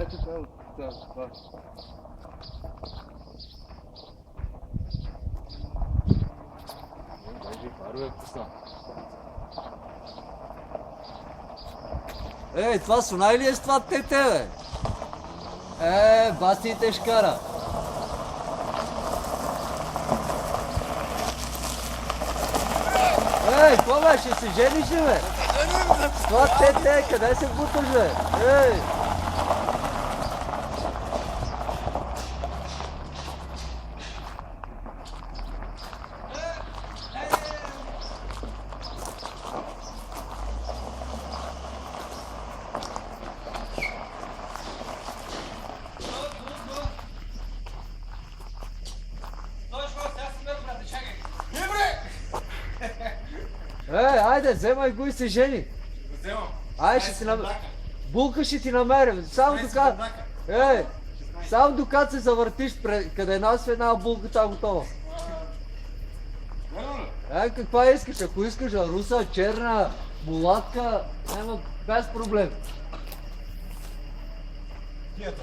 Ето това. Даже парове пусна. Ей, това Сунай ли е с това тете, бе? Баси те шкара. Ей, какво бе, ще се жениш ли, бе? Това тете, къде се буташ, бе? Ей! Айде, вземай го и се жени. Вземам. Айде, ще си намеря. Булка ще ти намеря. Само докато се завъртиш, къде една свена булката е готова. Каква искаш? Ако искаш руса, черна, мулатка, няма без проблем. Тията.